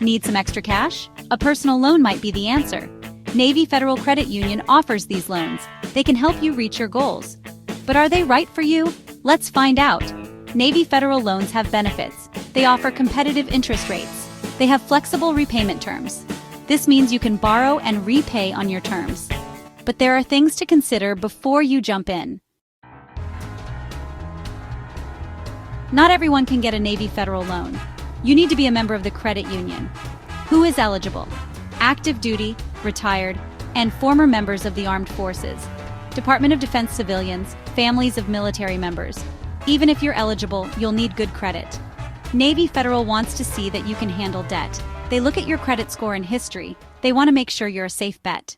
Need some extra cash? A personal loan might be the answer. Navy Federal Credit Union offers these loans. They can help you reach your goals. But are they right for you? Let's find out. Navy Federal loans have benefits. They offer competitive interest rates. They have flexible repayment terms. This means you can borrow and repay on your terms. But there are things to consider before you jump in. Not everyone can get a Navy Federal loan. You need to be a member of the credit union. Who is eligible? Active duty, retired, and former members of the armed forces, Department of Defense civilians, families of military members. Even if you're eligible, you'll need good credit. Navy Federal wants to see that you can handle debt. They look at your credit score and history. They want to make sure you're a safe bet.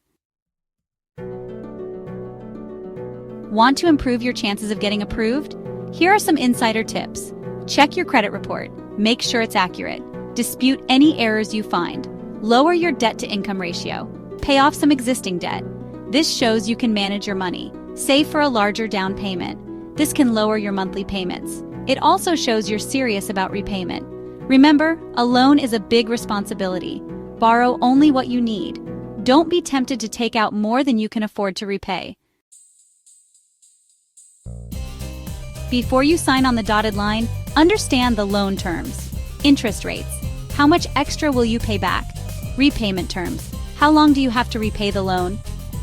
Want to improve your chances of getting approved? Here are some insider tips. Check your credit report. Make sure it's accurate. Dispute any errors you find. Lower your debt-to-income ratio. Pay off some existing debt. This shows you can manage your money. Save for a larger down payment. This can lower your monthly payments. It also shows you're serious about repayment. Remember, a loan is a big responsibility. Borrow only what you need. Don't be tempted to take out more than you can afford to repay. Before you sign on the dotted line, understand the loan terms. Interest rates. How much extra will you pay back? Repayment terms. How long do you have to repay the loan?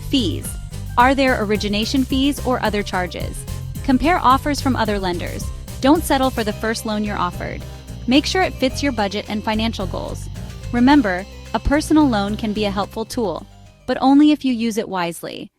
Fees. Are there origination fees or other charges? Compare offers from other lenders. Don't settle for the first loan you're offered. Make sure it fits your budget and financial goals. Remember, a personal loan can be a helpful tool, but only if you use it wisely.